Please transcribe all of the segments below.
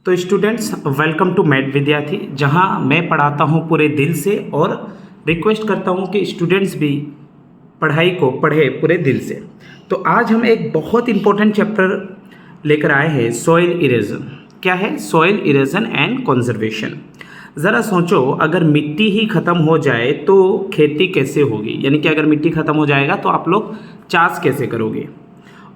तो students, welcome to math विद्यार्थी, जहां मैं पढ़ाता हूं पूरे दिल से और रिक्वेस्ट करता हूं कि स्टूडेंट्स भी पढ़ाई को पढ़े पूरे दिल से। तो आज हम एक बहुत इंपॉर्टेंट चैप्टर लेकर आए हैं, सॉइल इरेजन। क्या है? Soil erosion and conservation. ज़रा सोचो, अगर मिट्टी ही ख़त्म हो जाए तो खेती कैसे होगी? यानी कि अगर मिट्टी ख़त्म हो जाएगा तो आप लोग चाष कैसे करोगे?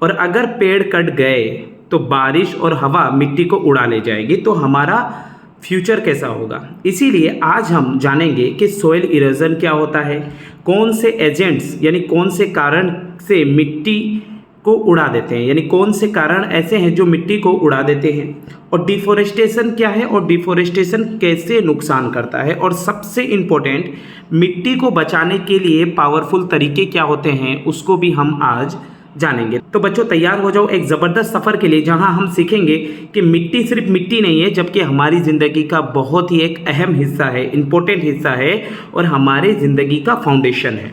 और अगर पेड़ कट गए तो बारिश और हवा मिट्टी को उड़ा ले जाएगी, तो हमारा फ्यूचर कैसा होगा? इसीलिए आज हम जानेंगे कि सॉइल इरोजन क्या होता है, कौन से एजेंट्स यानी कौन से कारण से मिट्टी को उड़ा देते हैं, यानी कौन से कारण ऐसे हैं जो मिट्टी को उड़ा देते हैं, और डिफोरेस्टेशन क्या है और डिफोरेस्टेशन कैसे नुकसान करता है, और सबसे इम्पोर्टेंट मिट्टी को बचाने के लिए पावरफुल तरीके क्या होते हैं, उसको भी हम आज जानेंगे। तो बच्चों, तैयार हो जाओ एक ज़बरदस्त सफ़र के लिए, जहां हम सीखेंगे कि मिट्टी सिर्फ मिट्टी नहीं है, जबकि हमारी ज़िंदगी का बहुत ही एक अहम हिस्सा है, इम्पोर्टेंट हिस्सा है और हमारे ज़िंदगी का फाउंडेशन है।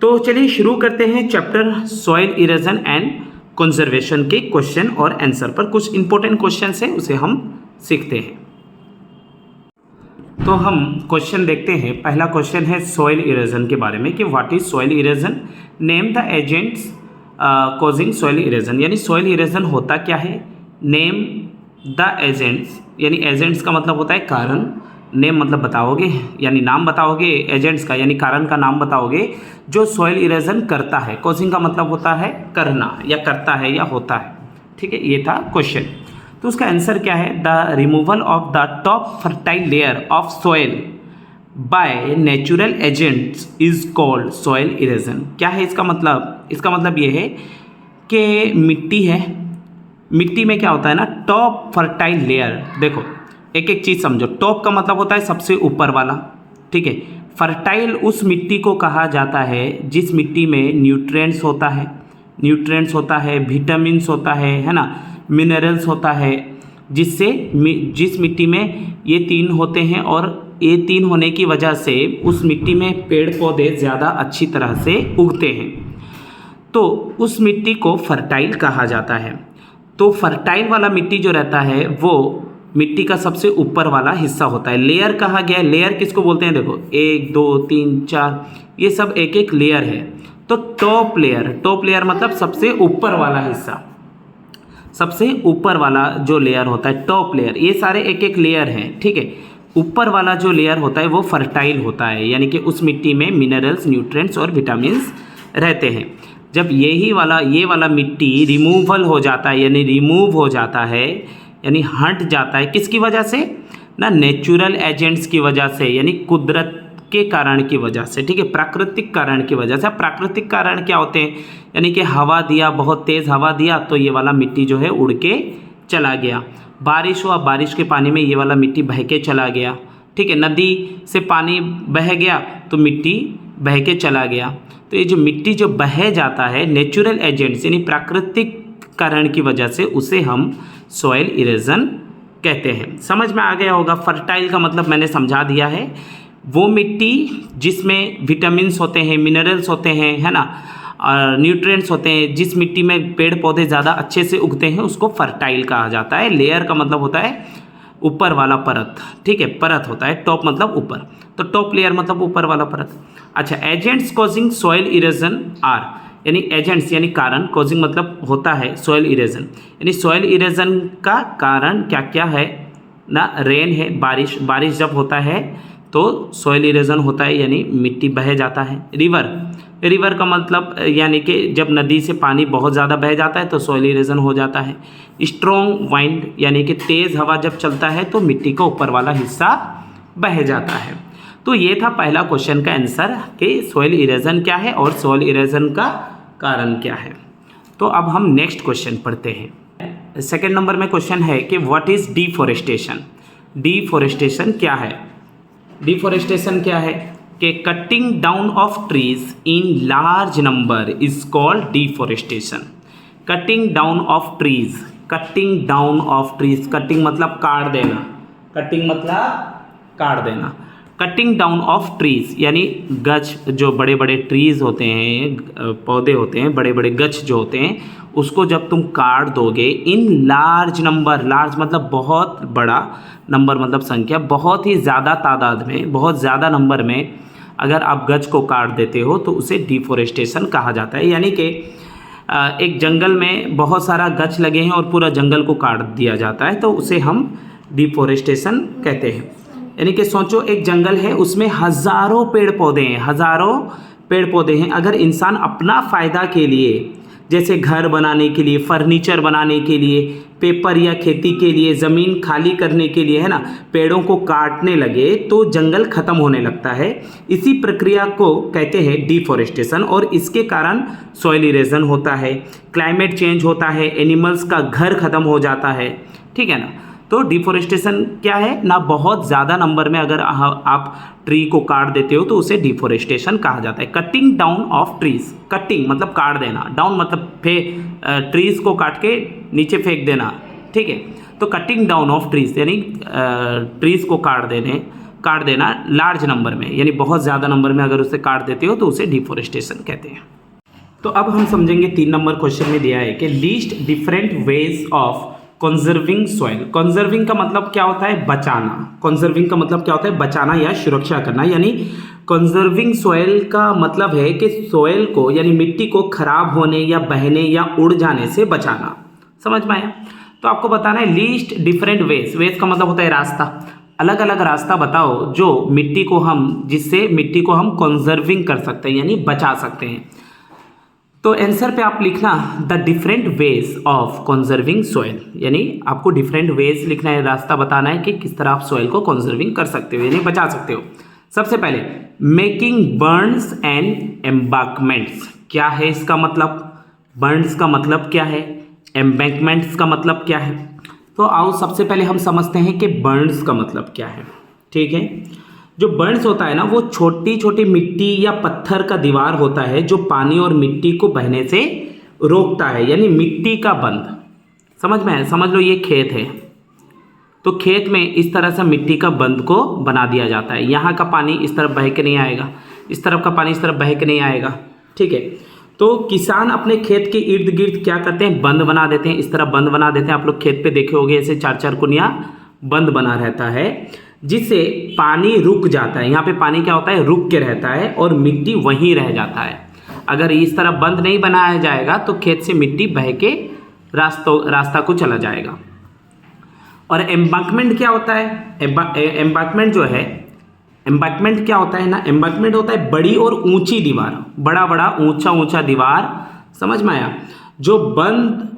तो चलिए शुरू करते हैं chapter soil erosion and conservation के क्वेश्चन और आंसर पर। कुछ इंपॉर्टेंट क्वेश्चन है, उसे हम सीखते हैं। तो हम क्वेश्चन देखते हैं। पहला क्वेश्चन है सॉइल इरोजन के बारे में कि what is soil erosion, name the agents causing soil erosion. यानी सॉइल इरोजन होता क्या है, नेम द एजेंट्स, यानी एजेंट्स का मतलब होता है कारण, नेम मतलब बताओगे यानी नाम बताओगे, एजेंट्स का यानी कारण का नाम बताओगे जो सॉइल इरोजन करता है। कॉजिंग का मतलब होता है करना, या करता है या होता है। ठीक है, ये था क्वेश्चन। तो उसका आंसर क्या है, the removal of the top fertile layer of soil by natural agents is called soil erosion. क्या है इसका मतलब? इसका मतलब ये है कि मिट्टी है, मिट्टी में क्या होता है ना, टॉप फर्टाइल लेयर। देखो, एक एक चीज़ समझो। टॉप का मतलब होता है सबसे ऊपर वाला, ठीक है। फर्टाइल उस मिट्टी को कहा जाता है जिस मिट्टी में न्यूट्रिएंट्स होता है, न्यूट्रिएंट्स होता है, विटामिन्स होता है ना, मिनरल्स होता है, जिस मिट्टी में ये तीन होते हैं, और ये तीन होने की वजह से उस मिट्टी में पेड़ पौधे ज़्यादा अच्छी तरह से उगते हैं। तो उस मिट्टी को फर्टाइल कहा जाता है। तो फर्टाइल वाला मिट्टी जो रहता है वो मिट्टी का सबसे ऊपर वाला हिस्सा होता है। लेयर कहा गया है, लेयर किसको बोलते हैं? देखो, 1 2 3 4 ये सब एक एक लेयर है। तो टॉप लेयर, टॉप लेयर मतलब सबसे ऊपर वाला हिस्सा, सबसे ऊपर वाला जो लेयर होता है टॉप लेयर, ये सारे एक एक लेयर हैं, ठीक है। ऊपर वाला जो लेयर होता है वो फर्टाइल होता है, यानी कि उस मिट्टी में मिनरल्स, न्यूट्रिएंट्स और विटामिन्स रहते हैं। जब ये वाला मिट्टी रिमूवल हो जाता है, यानी रिमूव हो जाता है, यानी हट जाता है, किसकी वजह से ना, नेचुरल एजेंट्स की वजह से, यानी कुदरत के कारण की वजह से, ठीक है, प्राकृतिक कारण की वजह से। प्राकृतिक कारण क्या होते हैं? यानी कि हवा दिया, बहुत तेज़ हवा दिया तो ये वाला मिट्टी जो है उड़ के चला गया। बारिश हुआ, बारिश के पानी में ये वाला मिट्टी बह के चला गया, ठीक है। नदी से पानी बह गया तो मिट्टी बह के चला गया। तो ये जो मिट्टी जो बह जाता है, नेचुरल एजेंट्स यानी प्राकृतिक कारण की वजह से, उसे हम सॉइल इरोजन कहते हैं। समझ में आ गया होगा। फर्टाइल का मतलब मैंने समझा दिया है, वो मिट्टी जिसमें विटामिन्स होते हैं, मिनरल्स होते हैं, है ना, न्यूट्रिएंट्स होते हैं, जिस मिट्टी में पेड़ पौधे ज़्यादा अच्छे से उगते हैं उसको फर्टाइल कहा जाता है। लेयर का मतलब होता है ऊपर वाला परत, ठीक है, परत होता है। टॉप मतलब ऊपर, तो टॉप लेयर मतलब ऊपर वाला परत। अच्छा, agents causing soil erosion are, यानी एजेंट्स यानी कारण, कॉजिंग मतलब होता है सॉइल इरोजन, यानी सॉइल इरोजन का कारण क्या क्या है ना, रेन है, बारिश, बारिश जब होता है तो सॉइल इरोजन होता है, यानी मिट्टी बह जाता है। रिवर, रिवर का मतलब यानी कि जब नदी से पानी बहुत ज़्यादा बह जाता है तो सॉइल इरोजन हो जाता है। स्ट्रॉन्ग वाइंड, यानी कि तेज़ हवा जब चलता है तो मिट्टी का ऊपर वाला हिस्सा बह जाता है। तो ये था पहला क्वेश्चन का आंसर कि सॉइल इरोजन क्या है और सॉइल इरोजन का कारण क्या है। तो अब हम नेक्स्ट क्वेश्चन पढ़ते हैं। सेकेंड नंबर में क्वेश्चन है कि व्हाट इज़ डिफॉरेस्टेशन। डिफॉरेस्टेशन क्या है? डिफॉरेस्टेशन क्या है कि cutting down of trees in large number is called deforestation. Cutting down of trees, cutting down of trees, cutting मतलब काट देना, कटिंग मतलब काट देना। कटिंग डाउन ऑफ ट्रीज, यानी गछ, जो बड़े बड़े ट्रीज होते हैं, पौधे होते हैं, बड़े बड़े गछ जो होते हैं, उसको जब तुम काट दोगे इन लार्ज नंबर, लार्ज मतलब बहुत बड़ा, नंबर मतलब संख्या, बहुत ही ज़्यादा तादाद में, बहुत ज़्यादा नंबर में अगर आप गछ को काट देते हो तो उसे डिफोरेस्टेशन कहा जाता है। यानी कि एक जंगल में बहुत सारा गछ लगे हैं और पूरा जंगल को काट दिया जाता है तो उसे हम डिफोरेस्टेशन कहते हैं। यानी कि सोचो एक जंगल है, उसमें हज़ारों पेड़ पौधे हैं, हज़ारों पेड़ पौधे हैं। अगर इंसान अपना फ़ायदा के लिए, जैसे घर बनाने के लिए, फर्नीचर बनाने के लिए, पेपर या खेती के लिए, ज़मीन खाली करने के लिए, है ना, पेड़ों को काटने लगे तो जंगल ख़त्म होने लगता है। इसी प्रक्रिया को कहते हैं डिफोरेस्टेशन और इसके कारण सॉइल इरोजन होता है, क्लाइमेट चेंज होता है, एनिमल्स का घर ख़त्म हो जाता है, ठीक है ना। तो डिफोरेस्टेशन क्या है ना, बहुत ज़्यादा नंबर में अगर आप ट्री को काट देते हो तो उसे डिफोरेस्टेशन कहा जाता है। Cutting down of trees, cutting मतलब काट देना, डाउन मतलब ट्रीज को काट के नीचे फेंक देना, ठीक है। तो कटिंग डाउन ऑफ ट्रीज यानी ट्रीज को काट देना लार्ज नंबर में, यानी बहुत ज़्यादा नंबर में अगर उसे काट देते हो तो उसे डिफोरेस्टेशन कहते हैं। तो अब हम समझेंगे 3 नंबर क्वेश्चन में दिया है कि least different ways of conserving soil. Conserving का मतलब क्या होता है, बचाना। कंजर्विंग का मतलब क्या होता है, बचाना या सुरक्षा करना। यानी कंजर्विंग सॉइल का मतलब है कि सॉइल को यानी मिट्टी को खराब होने या बहने या उड़ जाने से बचाना। समझ में आया? तो आपको बताना है लीस्ट डिफरेंट वेज। वेज का मतलब होता है रास्ता, अलग अलग रास्ता बताओ जो जिससे मिट्टी को हम कंजर्विंग कर सकते हैं यानी बचा सकते हैं। तो आंसर पे आप लिखना the different ways of conserving soil, यानी आपको डिफरेंट वेज लिखना है, रास्ता बताना है कि किस तरह आप सॉइल को कंजर्विंग कर सकते हो यानी बचा सकते हो। सबसे पहले मेकिंग बर्न्स एंड एम्बैंकमेंट्स। क्या है इसका मतलब, बर्न्स का मतलब क्या है, एम्बैंकमेंट्स का मतलब क्या है। तो आओ सबसे पहले हम समझते हैं कि बर्न्स का मतलब क्या है, ठीक है। जो बर्न्स होता है ना, वो छोटी छोटी मिट्टी या पत्थर का दीवार होता है जो पानी और मिट्टी को बहने से रोकता है, यानी मिट्टी का बंध। समझ में है? समझ लो ये खेत है, तो खेत में इस तरह से मिट्टी का बंध को बना दिया जाता है। यहाँ का पानी इस तरफ बह के नहीं आएगा, इस तरफ का पानी इस तरफ बह के नहीं आएगा, ठीक है। तो किसान अपने खेत के इर्द गिर्द क्या करते हैं, बंद बना देते हैं, इस तरह बंद बना देते हैं। आप लोग खेत पे देखे होंगे ऐसे 4-4 कुनिया बंद बना रहता है जिससे पानी रुक जाता है। यहाँ पे पानी क्या होता है, रुक के रहता है और मिट्टी वहीं रह जाता है। अगर इस तरह बंद नहीं बनाया जाएगा तो खेत से मिट्टी बह के रास्ता को चला जाएगा। और एम्बैंकमेंट क्या होता है, एम्बैंकमेंट जो है, एम्बैंकमेंट क्या होता है ना, एम्बैंकमेंट होता है बड़ी और ऊंची दीवार, बड़ा बड़ा ऊंचा ऊंचा दीवार। समझ में आया? जो बंद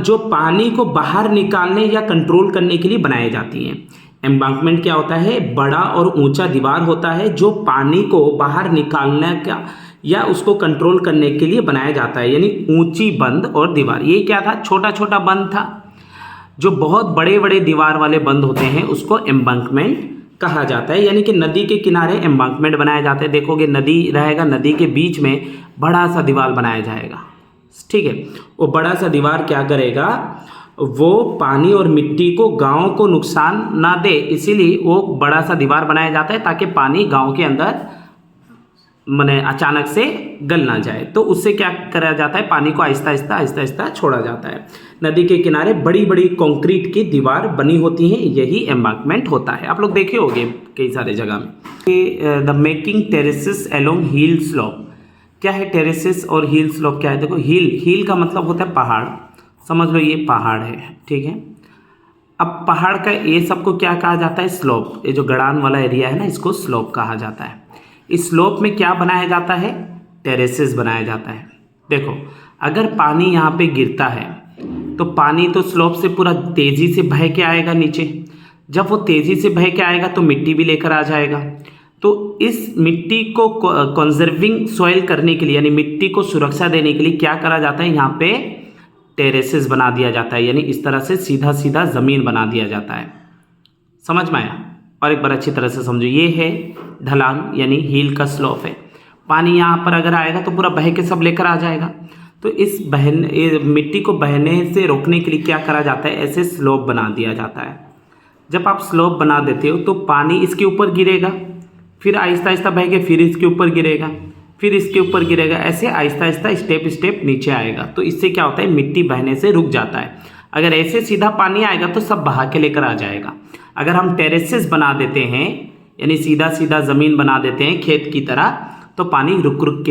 जो पानी को बाहर निकालने या कंट्रोल करने के लिए बनाई जाती हैं। एम्बैंकमेंट क्या होता है, बड़ा और ऊंचा दीवार होता है जो पानी को बाहर निकालने का या उसको कंट्रोल करने के लिए बनाया जाता है, यानी ऊंची बंद और दीवार। ये क्या था, छोटा छोटा बंद था। जो बहुत बड़े बड़े दीवार वाले बंद होते हैं उसको एम्बैंकमेंट कहा जाता है। यानी कि नदी के किनारे एम्बैंकमेंट बनाए जाते हैं। देखोगे नदी रहेगा, नदी के बीच में बड़ा सा दीवार बनाया जाएगा, ठीक है। वो बड़ा सा दीवार क्या करेगा, वो पानी और मिट्टी को गांव को नुकसान ना दे, इसीलिए वो बड़ा सा दीवार बनाया जाता है ताकि पानी गांव के अंदर माने अचानक से गल ना जाए। तो उससे क्या करा जाता है, पानी को आहिस्ता आहिस्ता छोड़ा जाता है। नदी के किनारे बड़ी बड़ी कंक्रीट की दीवार बनी होती हैं, यही एम्बैंकमेंट होता है। आप लोग देखे होंगे कई सारे जगह में। The making terraces along hill slope. क्या है टेरेसेस और हिल स्लोप क्या है, देखो हिल का मतलब होता है पहाड़, समझ लो ये पहाड़ है, ठीक है। अब पहाड़ का ये सबको क्या कहा जाता है, स्लोप। ये जो गड़ान वाला एरिया है ना, इसको स्लोप कहा जाता है। इस स्लोप में क्या बनाया जाता है, टेरेसेस बनाया जाता है। देखो अगर पानी यहाँ पे गिरता है तो पानी तो स्लोप से पूरा तेज़ी से बह के आएगा नीचे। जब वो तेज़ी से बह के आएगा तो मिट्टी भी लेकर आ जाएगा। तो इस मिट्टी को कंजर्विंग सॉइल करने के लिए यानी मिट्टी को सुरक्षा देने के लिए क्या करा जाता है, यहाँ पे टेरेसेस बना दिया जाता है, यानी इस तरह से सीधा सीधा ज़मीन बना दिया जाता है। समझ में आया? और एक बार अच्छी तरह से समझो, ये है ढलान यानी हील का स्लोप है। पानी यहाँ पर अगर आएगा तो पूरा बह के सब लेकर आ जाएगा। तो इस मिट्टी को बहने से रोकने के लिए क्या करा जाता है, ऐसे स्लोप बना दिया जाता है। जब आप स्लोप बना देते हो तो पानी इसके ऊपर गिरेगा, फिर आहिस्ता आहिस्ता बह के फिर इसके ऊपर गिरेगा, फिर इसके ऊपर गिरेगा, ऐसे आहिस्ता आहिस्ता स्टेप स्टेप नीचे आएगा। तो इससे क्या होता है, मिट्टी बहने से रुक जाता है। अगर ऐसे सीधा पानी आएगा तो सब बहा के लेकर आ जाएगा। अगर हम टेरेसेस बना देते हैं, यानी सीधा सीधा ज़मीन बना देते हैं खेत की तरह, तो पानी रुक रुक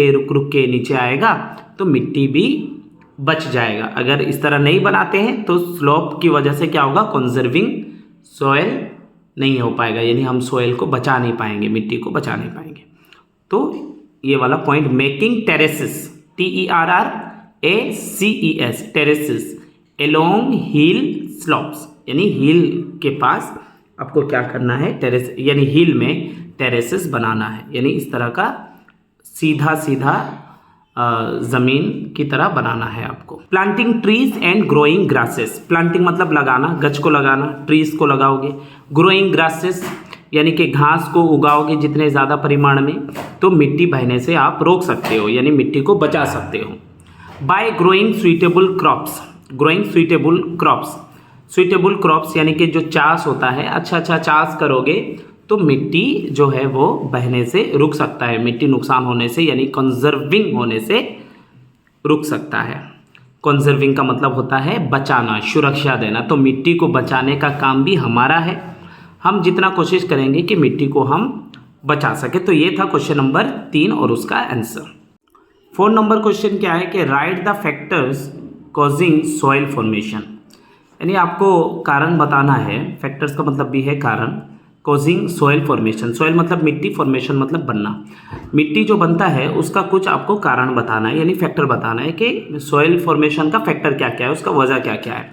के नीचे आएगा, तो मिट्टी भी बच जाएगा। अगर इस तरह नहीं बनाते हैं तो स्लोप की वजह से क्या होगा, कंजर्विंग सॉइल नहीं हो पाएगा, यानी हम सॉइल को बचा नहीं पाएंगे, मिट्टी को बचा नहीं पाएंगे। तो ये वाला point, making terraces, TERRACES, terraces along hill slopes, यानी हिल के पास आपको क्या करना है, टेरेस यानी हिल में टेरेसेस बनाना है, यानी इस तरह का सीधा सीधा ज़मीन की तरह बनाना है आपको। Planting trees and growing grasses, planting मतलब लगाना, गच को लगाना, ट्रीज को लगाओगे। ग्रोइंग ग्रासेस यानी कि घास को उगाओगे जितने ज़्यादा परिमाण में, तो मिट्टी बहने से आप रोक सकते हो, यानी मिट्टी को बचा सकते हो। Bye growing suitable crops, growing suitable crops, suitable crops यानी कि जो चाष होता है, अच्छा चाष करोगे तो मिट्टी जो है वो बहने से रुक सकता है, मिट्टी नुकसान होने से यानी कंजर्विंग होने से रुक सकता है। कंजर्विंग का मतलब होता है बचाना, सुरक्षा देना। तो मिट्टी को बचाने का काम भी हमारा है, हम जितना कोशिश करेंगे कि मिट्टी को हम बचा सके। तो ये था क्वेश्चन नंबर 3 और उसका आंसर। 4 नंबर क्वेश्चन क्या है कि right the factors causing soil formation, यानी आपको कारण बताना है। फैक्टर्स का मतलब भी है कारण। कॉजिंग सॉइल फॉर्मेशन, सॉइल मतलब मिट्टी, फॉर्मेशन मतलब बनना। मिट्टी जो बनता है उसका कुछ आपको कारण बताना है, यानी फैक्टर बताना है कि सॉइल फॉर्मेशन का फैक्टर क्या क्या है, उसका वजह क्या क्या है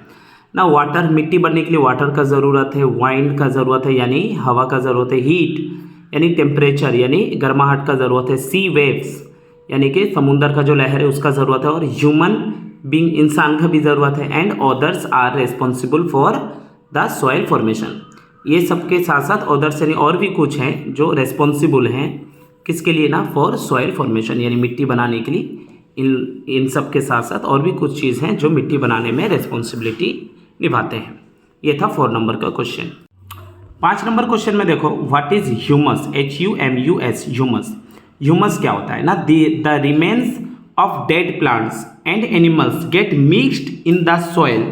ना। वाटर, मिट्टी बनने के लिए वाटर का ज़रूरत है, वाइंड का ज़रूरत है यानी हवा का ज़रूरत है, हीट यानी टेम्परेचर यानी गर्माहट का ज़रूरत है, सी वेव्स यानी कि समुंदर का जो लहर है उसका ज़रूरत है, और ह्यूमन बीइंग इंसान का भी ज़रूरत है। And others are responsible for the soil formation, ये सब के साथ साथ अदर्स यानी और भी कुछ हैं जो रिस्पॉन्सिबल हैं किसके लिए ना, फॉर सॉइल फॉर्मेशन यानी मिट्टी बनाने के लिए। इन सब के साथ साथ और भी कुछ चीज़ हैं जो मिट्टी बनाने में रिस्पॉन्सिबिलिटी निभाते हैं। ये था 4 नंबर का क्वेश्चन। 5 नंबर क्वेश्चन में देखो, what is humus, HUMUS, humus. Humus क्या होता है ना, the remains of dead plants and animals get mixed in the soil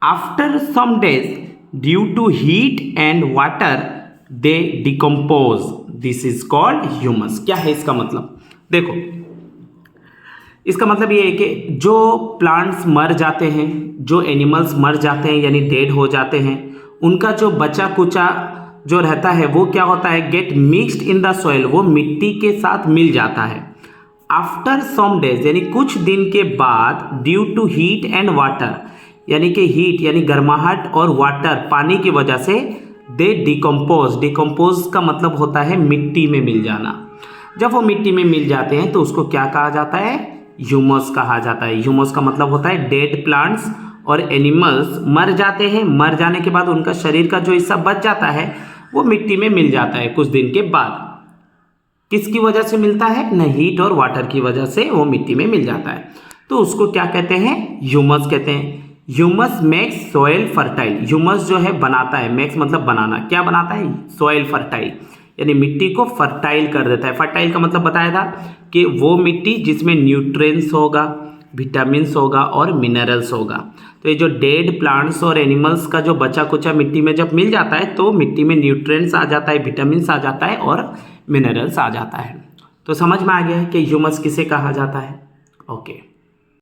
after some days due to heat and water they decompose, this is called humus. क्या है इसका मतलब, देखो इसका मतलब ये है कि जो प्लांट्स मर जाते हैं, जो एनिमल्स मर जाते हैं यानी डेड हो जाते हैं, उनका जो बचा कुचा जो रहता है वो क्या होता है, gate mixed in the soil, वो मिट्टी के साथ मिल जाता है। आफ्टर सम डेज यानी कुछ दिन के बाद, due to heat and water यानी कि हीट यानी गर्माहट और वाटर पानी की वजह से, दे डिकम्पोज, डिकम्पोज का मतलब होता है मिट्टी में मिल जाना। जब वो मिट्टी में मिल जाते हैं तो उसको क्या कहा जाता है, ह्यूमस कहा जाता है। ह्यूमस का मतलब होता है डेड प्लांट्स और एनिमल्स मर जाते हैं, मर जाने के बाद उनका शरीर का जो हिस्सा बच जाता है वो मिट्टी में मिल जाता है कुछ दिन के बाद। किसकी वजह से मिलता है ना, हीट और वाटर की वजह से वो मिट्टी में मिल जाता है, तो उसको क्या कहते हैं, ह्यूमस कहते हैं। Humus makes soil fertile, humus जो है बनाता है, मेक्स मतलब बनाना, क्या बनाता है, सॉइल फर्टाइल यानी मिट्टी को फर्टाइल कर देता है। फर्टाइल का मतलब बताया था कि वो मिट्टी जिसमें न्यूट्रिएंट्स होगा, विटामिन्स होगा और मिनरल्स होगा। तो ये जो डेड प्लांट्स और एनिमल्स का जो बचा कुचा मिट्टी में जब मिल जाता है तो मिट्टी में न्यूट्रिएंट्स आ जाता है, विटामिन्स आ जाता है और मिनरल्स आ जाता है। तो समझ में आ गया है कि ह्यूमस किसे कहा जाता है। ओके।